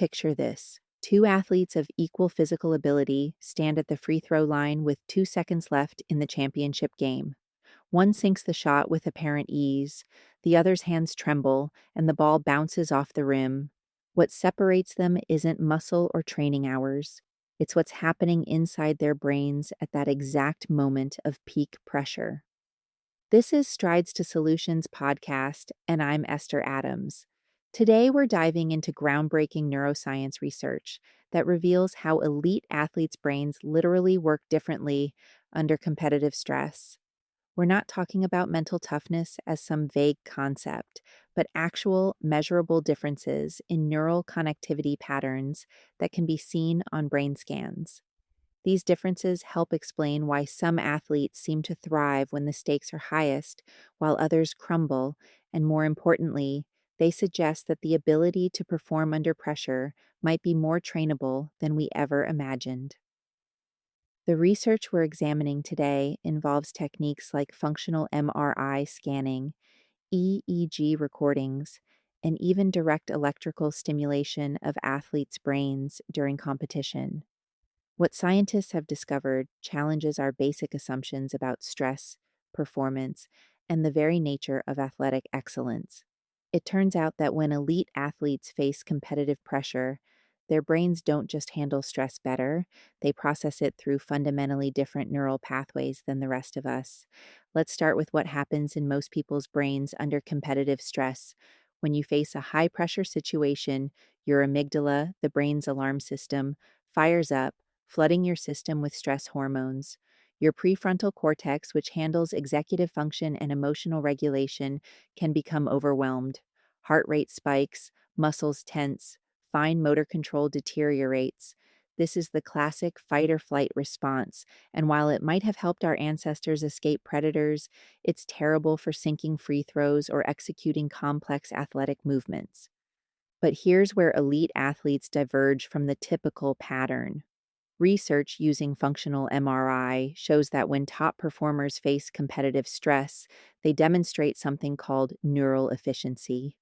Picture this. Two athletes of equal physical ability stand at the free throw line with 2 seconds left in the championship game. One sinks the shot with apparent ease, the other's hands tremble, and the ball bounces off the rim. What separates them isn't muscle or training hours. It's what's happening inside their brains at that exact moment of peak pressure. This is Strides to Solutions podcast, and I'm Esther Adams. Today, we're diving into groundbreaking neuroscience research that reveals how elite athletes' brains literally work differently under competitive stress. We're not talking about mental toughness as some vague concept, but actual measurable differences in neural connectivity patterns that can be seen on brain scans. These differences help explain why some athletes seem to thrive when the stakes are highest, while others crumble, and more importantly, they suggest that the ability to perform under pressure might be more trainable than we ever imagined. The research we're examining today involves techniques like functional MRI scanning, EEG recordings, and even direct electrical stimulation of athletes' brains during competition. What scientists have discovered challenges our basic assumptions about stress, performance, and the very nature of athletic excellence. It turns out that when elite athletes face competitive pressure, their brains don't just handle stress better, they process it through fundamentally different neural pathways than the rest of us. Let's start with what happens in most people's brains under competitive stress. When you face a high pressure situation, your amygdala, the brain's alarm system, fires up, flooding your system with stress hormones. Your prefrontal cortex, which handles executive function and emotional regulation, can become overwhelmed. Heart rate spikes, muscles tense, fine motor control deteriorates. This is the classic fight or flight response, and while it might have helped our ancestors escape predators, it's terrible for sinking free throws or executing complex athletic movements. But here's where elite athletes diverge from the typical pattern. Research using functional MRI shows that when top performers face competitive stress, they demonstrate something called neural efficiency.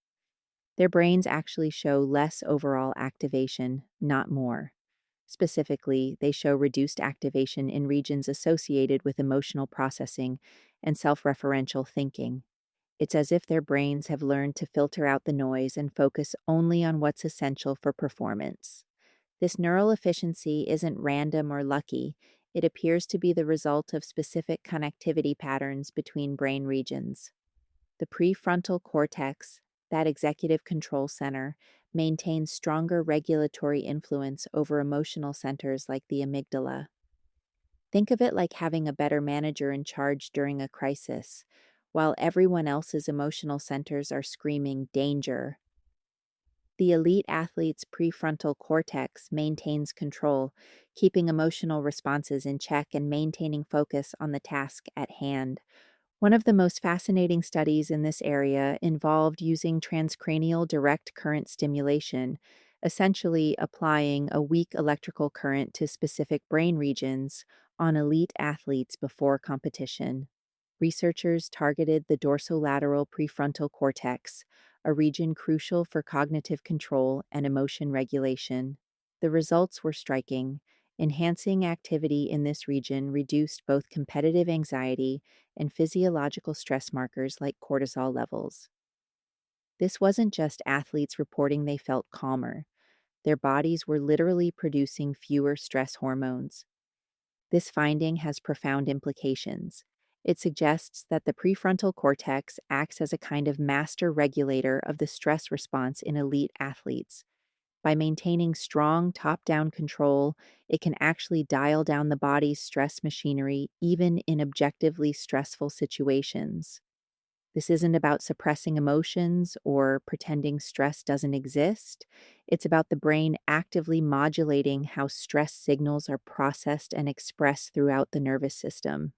Their brains actually show less overall activation, not more. Specifically, they show reduced activation in regions associated with emotional processing and self referential thinking. It's as if their brains have learned to filter out the noise and focus only on what's essential for performance. This neural efficiency isn't random or lucky. It appears to be the result of specific connectivity patterns between brain regions. The prefrontal cortex, that executive control center, maintains stronger regulatory influence over emotional centers like the amygdala. Think of it like having a better manager in charge during a crisis, while everyone else's emotional centers are screaming danger. The elite athlete's prefrontal cortex maintains control, keeping emotional responses in check and maintaining focus on the task at hand. One of the most fascinating studies in this area involved using transcranial direct current stimulation, essentially applying a weak electrical current to specific brain regions on elite athletes before competition. Researchers targeted the dorsolateral prefrontal cortex, a region crucial for cognitive control and emotion regulation. The results were striking. Enhancing activity in this region reduced both competitive anxiety and physiological stress markers like cortisol levels. This wasn't just athletes reporting they felt calmer. Their bodies were literally producing fewer stress hormones. This finding has profound implications. It suggests that the prefrontal cortex acts as a kind of master regulator of the stress response in elite athletes. By maintaining strong top down control, it can actually dial down the body's stress machinery even in objectively stressful situations. This isn't about suppressing emotions or pretending stress doesn't exist. It's about the brain actively modulating how stress signals are processed and expressed throughout the nervous system.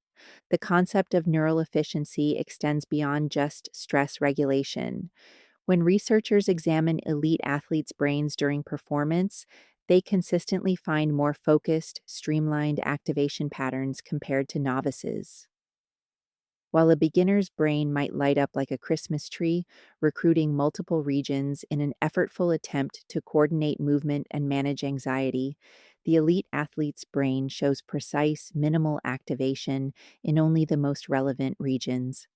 The concept of neural efficiency extends beyond just stress regulation. When researchers examine elite athletes' brains during performance, they consistently find more focused, streamlined activation patterns compared to novices. While a beginner's brain might light up like a Christmas tree, recruiting multiple regions in an effortful attempt to coordinate movement and manage anxiety, the elite athlete's brain shows precise, minimal activation in only the most relevant regions.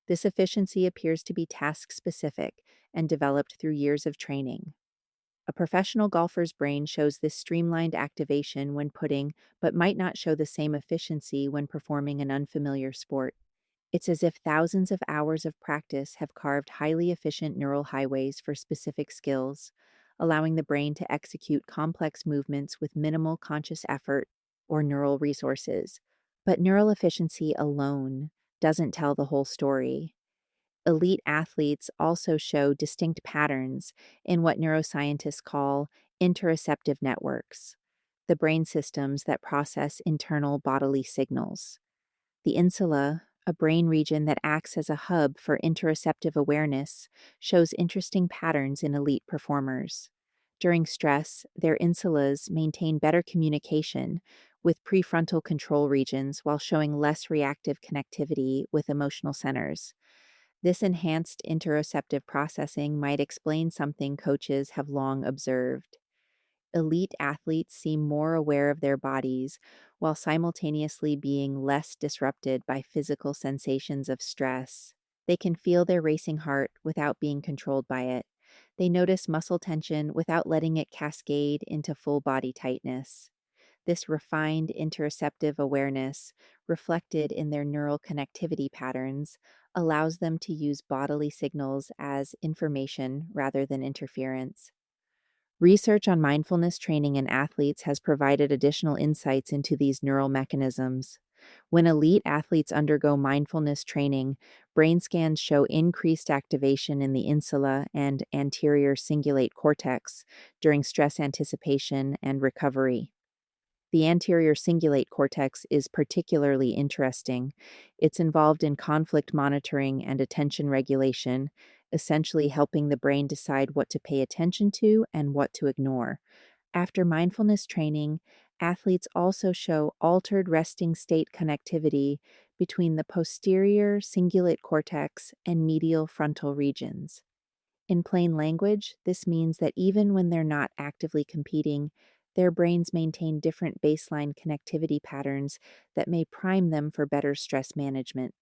This efficiency appears to be task specific and developed through years of training. A professional golfer's brain shows this streamlined activation when putting, but might not show the same efficiency when performing an unfamiliar sport. It's as if thousands of hours of practice have carved highly efficient neural highways for specific skills, allowing the brain to execute complex movements with minimal conscious effort or neural resources. But neural efficiency alone doesn't tell the whole story. Elite athletes also show distinct patterns in what neuroscientists call interoceptive networks, the brain systems that process internal bodily signals. The insula, a brain region that acts as a hub for interoceptive awareness, shows interesting patterns in elite performers. During stress, their insulas maintain better communication with prefrontal control regions while showing less reactive connectivity with emotional centers. This enhanced interoceptive processing might explain something coaches have long observed. Elite athletes seem more aware of their bodies while simultaneously being less disrupted by physical sensations of stress. They can feel their racing heart without being controlled by it. They notice muscle tension without letting it cascade into full body tightness. This refined interoceptive awareness, reflected in their neural connectivity patterns, allows them to use bodily signals as information rather than interference. Research on mindfulness training in athletes has provided additional insights into these neural mechanisms. When elite athletes undergo mindfulness training, brain scans show increased activation in the insula and anterior cingulate cortex during stress anticipation and recovery. The anterior cingulate cortex is particularly interesting. It's involved in conflict monitoring and attention regulation, essentially helping the brain decide what to pay attention to and what to ignore. After mindfulness training, athletes also show altered resting state connectivity between the posterior cingulate cortex and medial frontal regions. In plain language, this means that even when they're not actively competing, their brains maintain different baseline connectivity patterns that may prime them for better stress management.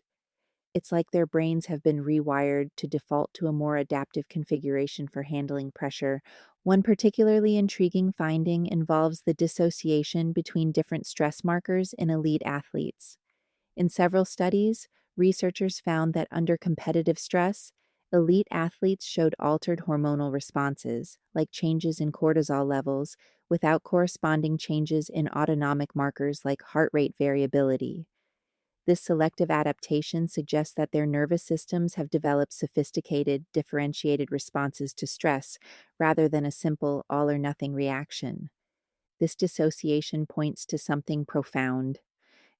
It's like their brains have been rewired to default to a more adaptive configuration for handling pressure. One particularly intriguing finding involves the dissociation between different stress markers in elite athletes. In several studies, researchers found that under competitive stress, elite athletes showed altered hormonal responses, like changes in cortisol levels, without corresponding changes in autonomic markers like heart rate variability. This selective adaptation suggests that their nervous systems have developed sophisticated, differentiated responses to stress rather than a simple all or nothing reaction. This dissociation points to something profound.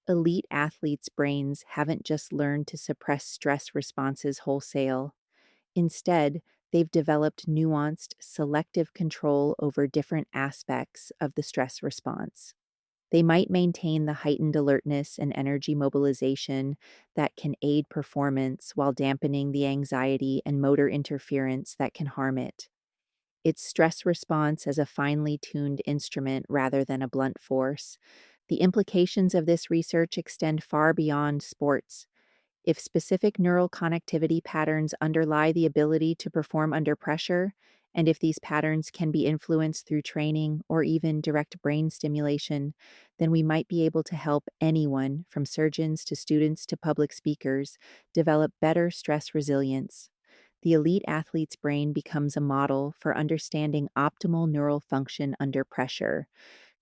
Elite athletes' brains haven't just learned to suppress stress responses wholesale. Instead, they've developed nuanced, selective control over different aspects of the stress response. They might maintain the heightened alertness and energy mobilization that can aid performance while dampening the anxiety and motor interference that can harm it. Its stress response as a finely tuned instrument rather than a blunt force. The implications of this research extend far beyond sports. If specific neural connectivity patterns underlie the ability to perform under pressure, and if these patterns can be influenced through training or even direct brain stimulation, then we might be able to help anyone, from surgeons to students to public speakers, develop better stress resilience. The elite athlete's brain becomes a model for understanding optimal neural function under pressure.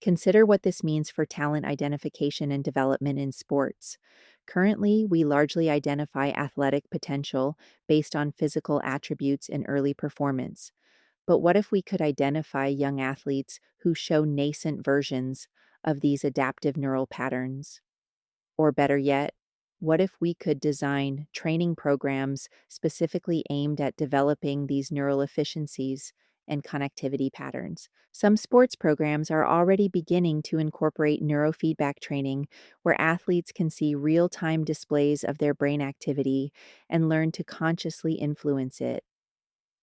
Consider what this means for talent identification and development in sports. Currently, we largely identify athletic potential based on physical attributes in early performance. But what if we could identify young athletes who show nascent versions of these adaptive neural patterns? Or better yet, what if we could design training programs specifically aimed at developing these neural efficiencies and connectivity patterns. Some sports programs are already beginning to incorporate neurofeedback training, where athletes can see real time displays of their brain activity and learn to consciously influence it.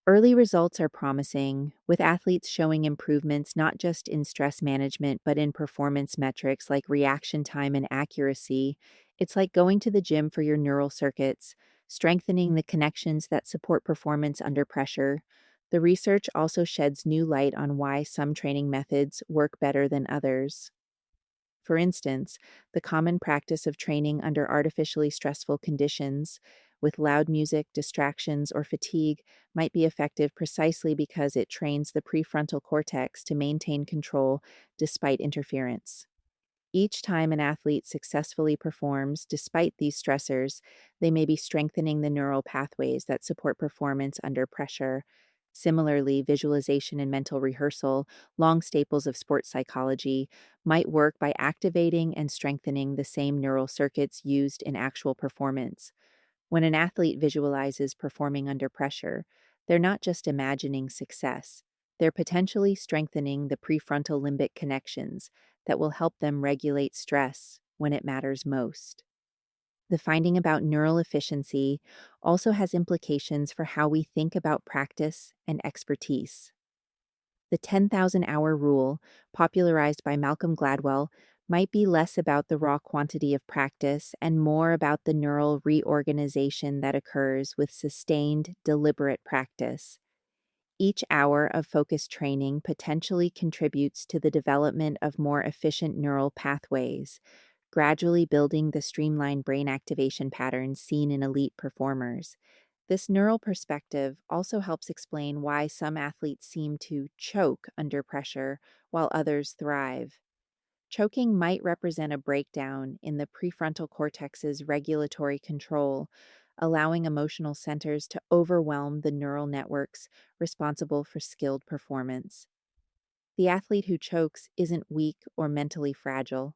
Early results are promising, with athletes showing improvements not just in stress management but in performance metrics like reaction time and accuracy. It's like going to the gym for your neural circuits, strengthening the connections that support performance under pressure. The research also sheds new light on why some training methods work better than others. For instance, the common practice of training under artificially stressful conditions, with loud music, distractions, or fatigue, might be effective precisely because it trains the prefrontal cortex to maintain control despite interference. Each time an athlete successfully performs despite these stressors, they may be strengthening the neural pathways that support performance under pressure. Similarly, visualization and mental rehearsal, long staples of sports psychology, might work by activating and strengthening the same neural circuits used in actual performance. When an athlete visualizes performing under pressure, they're not just imagining success, they're potentially strengthening the prefrontal limbic connections that will help them regulate stress when it matters most. The finding about neural efficiency also has implications for how we think about practice and expertise. The 10,000 hour rule, popularized by Malcolm Gladwell, might be less about the raw quantity of practice and more about the neural reorganization that occurs with sustained, deliberate practice. Each hour of focused training potentially contributes to the development of more efficient neural pathways, gradually building the streamlined brain activation patterns seen in elite performers. This neural perspective also helps explain why some athletes seem to choke under pressure while others thrive. Choking might represent a breakdown in the prefrontal cortex's regulatory control, allowing emotional centers to overwhelm the neural networks responsible for skilled performance. The athlete who chokes isn't weak or mentally fragile.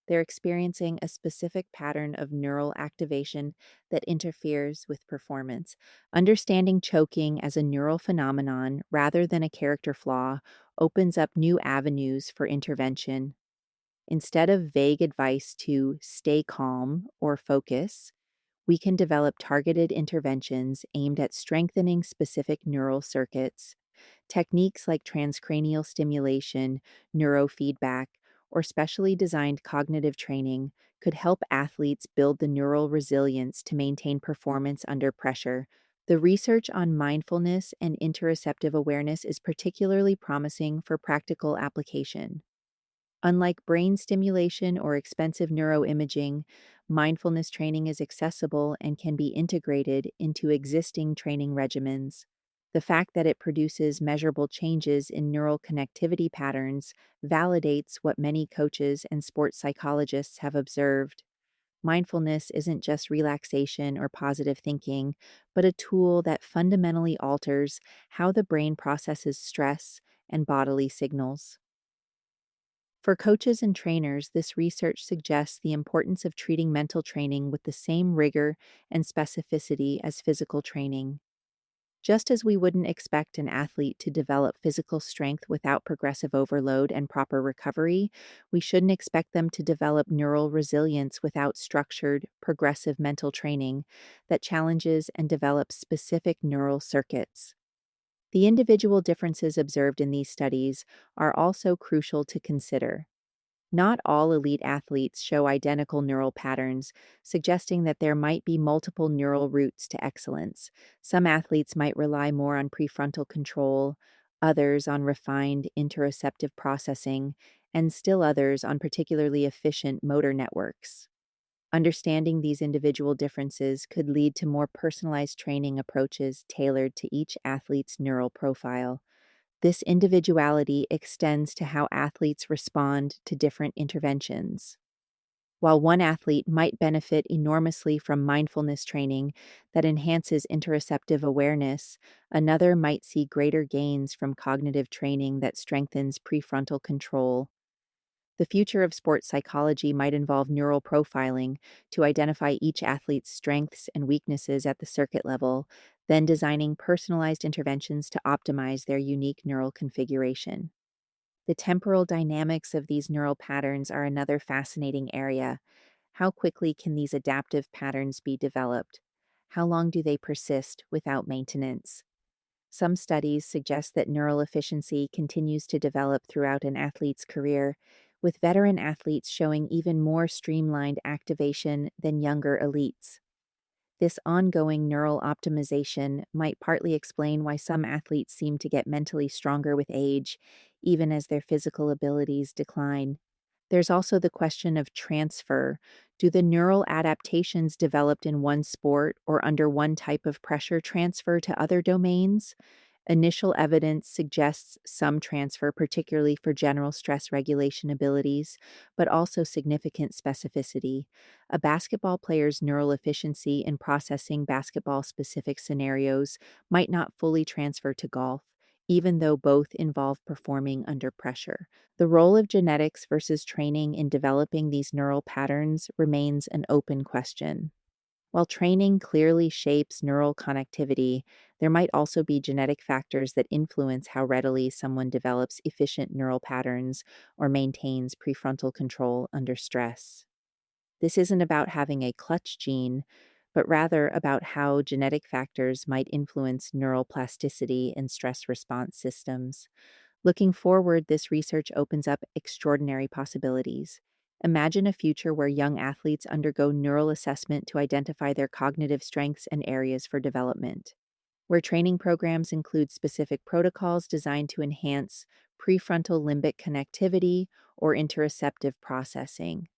They're experiencing a specific pattern of neural activation that interferes with performance. Understanding choking as a neural phenomenon rather than a character flaw opens up new avenues for intervention. Instead of vague advice to stay calm or focus, we can develop targeted interventions aimed at strengthening specific neural circuits. Techniques like transcranial stimulation, neurofeedback, or specially designed cognitive training could help athletes build the neural resilience to maintain performance under pressure. The research on mindfulness and interoceptive awareness is particularly promising for practical application. Unlike brain stimulation or expensive neuroimaging, mindfulness training is accessible and can be integrated into existing training regimens. The fact that it produces measurable changes in neural connectivity patterns validates what many coaches and sports psychologists have observed. Mindfulness isn't just relaxation or positive thinking, but a tool that fundamentally alters how the brain processes stress and bodily signals. For coaches and trainers, this research suggests the importance of treating mental training with the same rigor and specificity as physical training. Just as we wouldn't expect an athlete to develop physical strength without progressive overload and proper recovery, we shouldn't expect them to develop neural resilience without structured, progressive mental training that challenges and develops specific neural circuits. The individual differences observed in these studies are also crucial to consider. Not all elite athletes show identical neural patterns, suggesting that there might be multiple neural routes to excellence. Some athletes might rely more on prefrontal control, others on refined interoceptive processing, and still others on particularly efficient motor networks. Understanding these individual differences could lead to more personalized training approaches tailored to each athlete's neural profile. This individuality extends to how athletes respond to different interventions. While one athlete might benefit enormously from mindfulness training that enhances interoceptive awareness, another might see greater gains from cognitive training that strengthens prefrontal control. The future of sports psychology might involve neural profiling to identify each athlete's strengths and weaknesses at the circuit level, then designing personalized interventions to optimize their unique neural configuration. The temporal dynamics of these neural patterns are another fascinating area. How quickly can these adaptive patterns be developed? How long do they persist without maintenance? Some studies suggest that neural efficiency continues to develop throughout an athlete's career, with veteran athletes showing even more streamlined activation than younger elites. This ongoing neural optimization might partly explain why some athletes seem to get mentally stronger with age, even as their physical abilities decline. There's also the question of transfer. Do the neural adaptations developed in one sport or under one type of pressure transfer to other domains? Initial evidence suggests some transfer, particularly for general stress regulation abilities, but also significant specificity. A basketball player's neural efficiency in processing basketball specific scenarios might not fully transfer to golf, even though both involve performing under pressure. The role of genetics versus training in developing these neural patterns remains an open question. While training clearly shapes neural connectivity, there might also be genetic factors that influence how readily someone develops efficient neural patterns or maintains prefrontal control under stress. This isn't about having a clutch gene, but rather about how genetic factors might influence neural plasticity in stress response systems. Looking forward, this research opens up extraordinary possibilities. Imagine a future where young athletes undergo neural assessment to identify their cognitive strengths and areas for development, where training programs include specific protocols designed to enhance prefrontal limbic connectivity or interoceptive processing,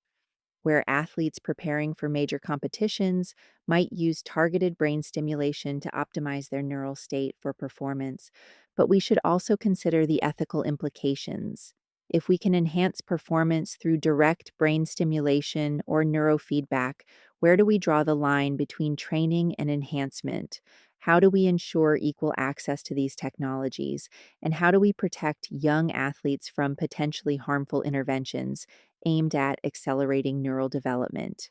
where athletes preparing for major competitions might use targeted brain stimulation to optimize their neural state for performance. But we should also consider the ethical implications. If we can enhance performance through direct brain stimulation or neurofeedback, where do we draw the line between training and enhancement? How do we ensure equal access to these technologies? And how do we protect young athletes from potentially harmful interventions aimed at accelerating neural development?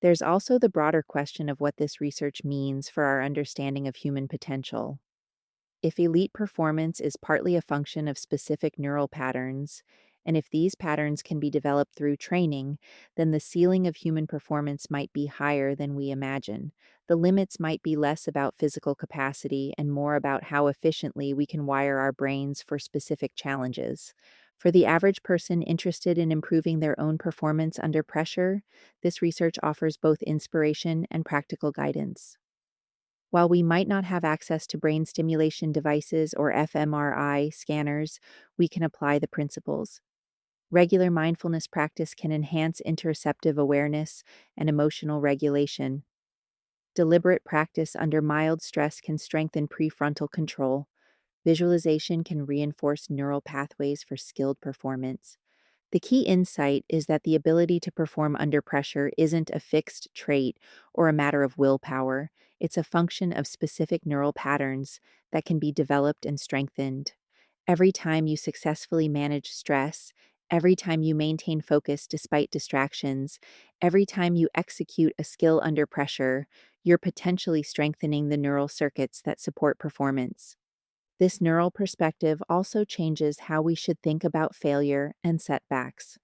There's also the broader question of what this research means for our understanding of human potential. If elite performance is partly a function of specific neural patterns, and if these patterns can be developed through training, then the ceiling of human performance might be higher than we imagine. The limits might be less about physical capacity and more about how efficiently we can wire our brains for specific challenges. For the average person interested in improving their own performance under pressure, this research offers both inspiration and practical guidance. While we might not have access to brain stimulation devices or fMRI scanners, we can apply the principles. Regular mindfulness practice can enhance interoceptive awareness and emotional regulation. Deliberate practice under mild stress can strengthen prefrontal control. Visualization can reinforce neural pathways for skilled performance. The key insight is that the ability to perform under pressure isn't a fixed trait or a matter of willpower. It's a function of specific neural patterns that can be developed and strengthened. Every time you successfully manage stress, every time you maintain focus despite distractions, every time you execute a skill under pressure, you're potentially strengthening the neural circuits that support performance. This neural perspective also changes how we should think about failure and setbacks.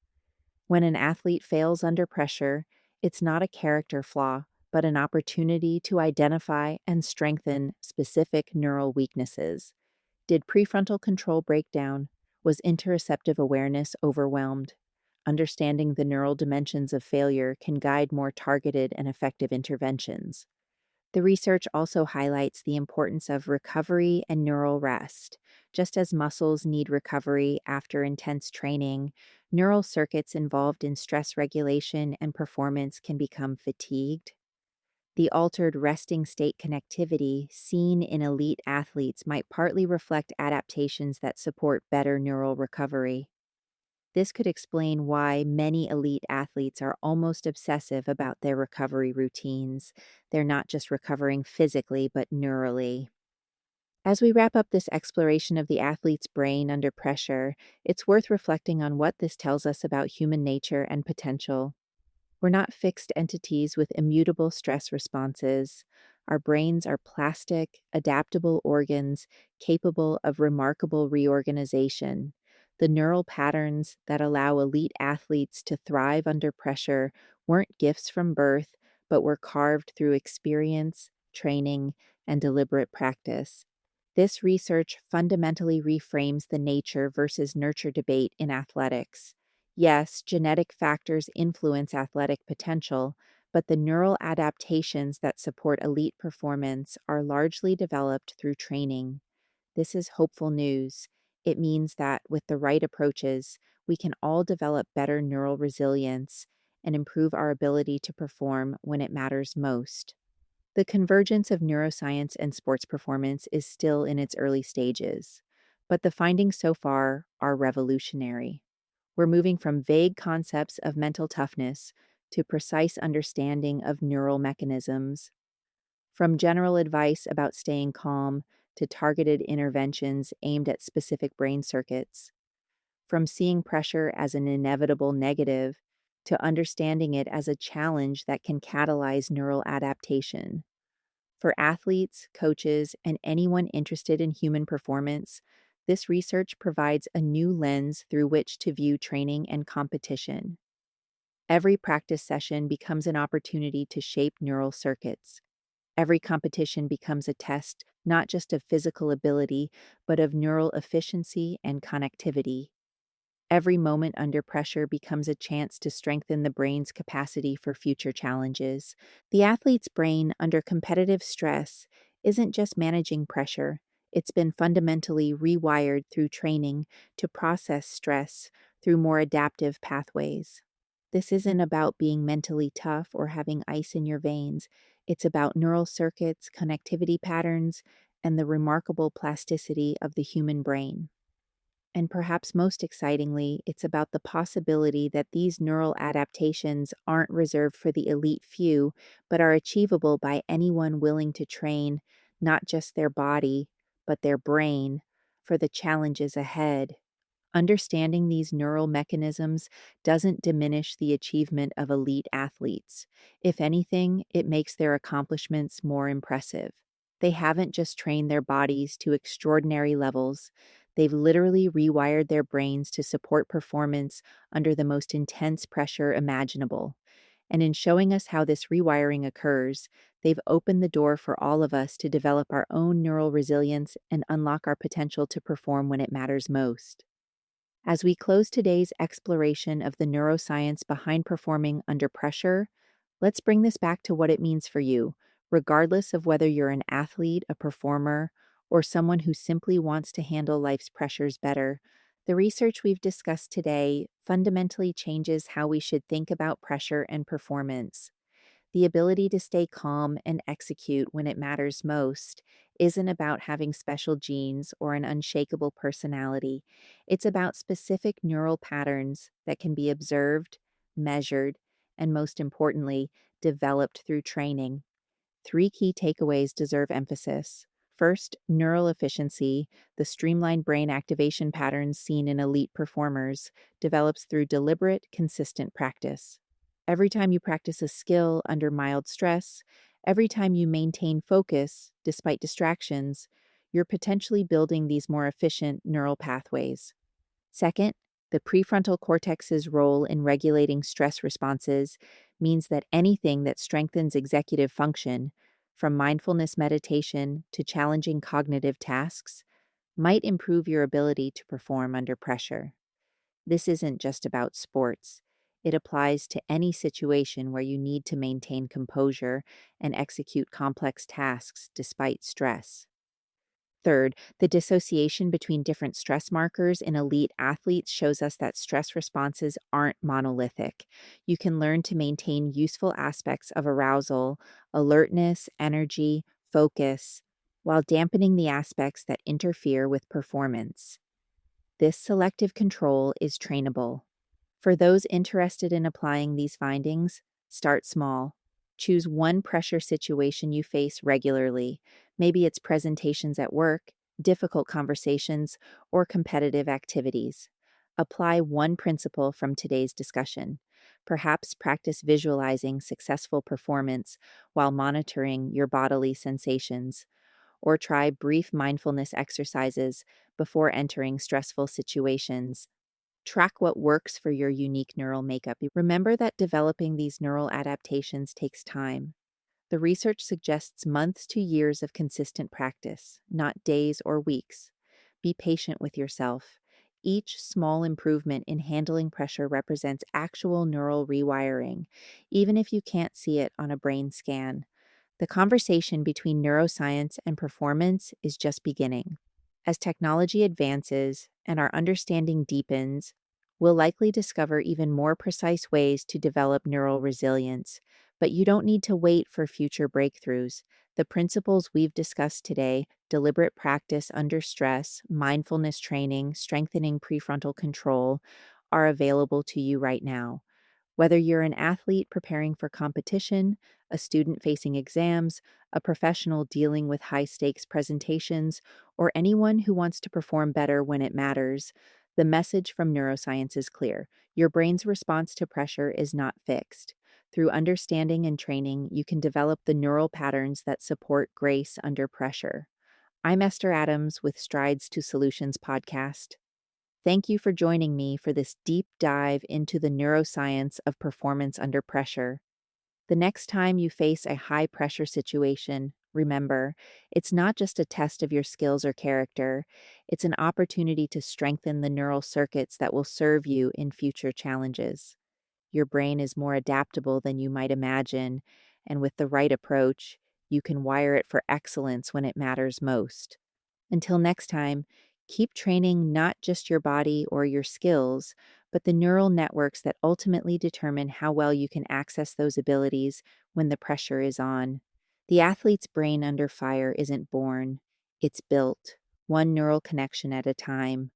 When an athlete fails under pressure, it's not a character flaw, but an opportunity to identify and strengthen specific neural weaknesses. Did prefrontal control break down? Was interoceptive awareness overwhelmed? Understanding the neural dimensions of failure can guide more targeted and effective interventions. The research also highlights the importance of recovery and neural rest. Just as muscles need recovery after intense training, neural circuits involved in stress regulation and performance can become fatigued. The altered resting state connectivity seen in elite athletes might partly reflect adaptations that support better neural recovery. This could explain why many elite athletes are almost obsessive about their recovery routines. They're not just recovering physically, but neurally. As we wrap up this exploration of the athlete's brain under pressure, it's worth reflecting on what this tells us about human nature and potential. We're not fixed entities with immutable stress responses. Our brains are plastic, adaptable organs capable of remarkable reorganization. The neural patterns that allow elite athletes to thrive under pressure weren't gifts from birth, but were carved through experience, training, and deliberate practice. This research fundamentally reframes the nature versus nurture debate in athletics. Yes, genetic factors influence athletic potential, but the neural adaptations that support elite performance are largely developed through training. This is hopeful news. It means that with the right approaches, we can all develop better neural resilience and improve our ability to perform when it matters most. The convergence of neuroscience and sports performance is still in its early stages, but the findings so far are revolutionary. We're moving from vague concepts of mental toughness to precise understanding of neural mechanisms, from general advice about staying calm to targeted interventions aimed at specific brain circuits, from seeing pressure as an inevitable negative to understanding it as a challenge that can catalyze neural adaptation. For athletes, coaches, and anyone interested in human performance, this research provides a new lens through which to view training and competition. Every practice session becomes an opportunity to shape neural circuits. Every competition becomes a test not just of physical ability, but of neural efficiency and connectivity. Every moment under pressure becomes a chance to strengthen the brain's capacity for future challenges. The athlete's brain under competitive stress isn't just managing pressure, it's been fundamentally rewired through training to process stress through more adaptive pathways. This isn't about being mentally tough or having ice in your veins. It's about neural circuits, connectivity patterns, and the remarkable plasticity of the human brain. And perhaps most excitingly, it's about the possibility that these neural adaptations aren't reserved for the elite few, but are achievable by anyone willing to train not just their body, but their brain for the challenges ahead. Understanding these neural mechanisms doesn't diminish the achievement of elite athletes. If anything, it makes their accomplishments more impressive. They haven't just trained their bodies to extraordinary levels, they've literally rewired their brains to support performance under the most intense pressure imaginable. And in showing us how this rewiring occurs, they've opened the door for all of us to develop our own neural resilience and unlock our potential to perform when it matters most. As we close today's exploration of the neuroscience behind performing under pressure, let's bring this back to what it means for you, regardless of whether you're an athlete, a performer, or someone who simply wants to handle life's pressures better. The research we've discussed today fundamentally changes how we should think about pressure and performance. The ability to stay calm and execute when it matters most isn't about having special genes or an unshakable personality. It's about specific neural patterns that can be observed, measured, and most importantly, developed through training. Three key takeaways deserve emphasis. First, neural efficiency, the streamlined brain activation patterns seen in elite performers, develops through deliberate, consistent practice. Every time you practice a skill under mild stress, every time you maintain focus despite distractions, you're potentially building these more efficient neural pathways. Second, the prefrontal cortex's role in regulating stress responses means that anything that strengthens executive function, from mindfulness meditation to challenging cognitive tasks, might improve your ability to perform under pressure. This isn't just about sports. It applies to any situation where you need to maintain composure and execute complex tasks despite stress. Third, the dissociation between different stress markers in elite athletes shows us that stress responses aren't monolithic. You can learn to maintain useful aspects of arousal, alertness, energy, focus, while dampening the aspects that interfere with performance. This selective control is trainable. For those interested in applying these findings, start small. Choose one pressure situation you face regularly. Maybe it's presentations at work, difficult conversations, or competitive activities. Apply one principle from today's discussion. Perhaps practice visualizing successful performance while monitoring your bodily sensations, or try brief mindfulness exercises before entering stressful situations. Track what works for your unique neural makeup. Remember that developing these neural adaptations takes time. The research suggests months to years of consistent practice, not days or weeks. Be patient with yourself. Each small improvement in handling pressure represents actual neural rewiring, even if you can't see it on a brain scan. The conversation between neuroscience and performance is just beginning. As technology advances and our understanding deepens, we'll likely discover even more precise ways to develop neural resilience. But you don't need to wait for future breakthroughs. The principles we've discussed today, deliberate practice under stress, mindfulness training, strengthening prefrontal control, are available to you right now. Whether you're an athlete preparing for competition, a student facing exams, a professional dealing with high stakes presentations, or anyone who wants to perform better when it matters, the message from neuroscience is clear. Your brain's response to pressure is not fixed. Through understanding and training, you can develop the neural patterns that support grace under pressure. I'm Esther Adams with Strides to Solutions podcast. Thank you for joining me for this deep dive into the neuroscience of performance under pressure. The next time you face a high pressure situation, remember, it's not just a test of your skills or character, it's an opportunity to strengthen the neural circuits that will serve you in future challenges. Your brain is more adaptable than you might imagine, and with the right approach, you can wire it for excellence when it matters most. Until next time, keep training not just your body or your skills, but the neural networks that ultimately determine how well you can access those abilities when the pressure is on. The athlete's brain under fire isn't born, it's built, one neural connection at a time.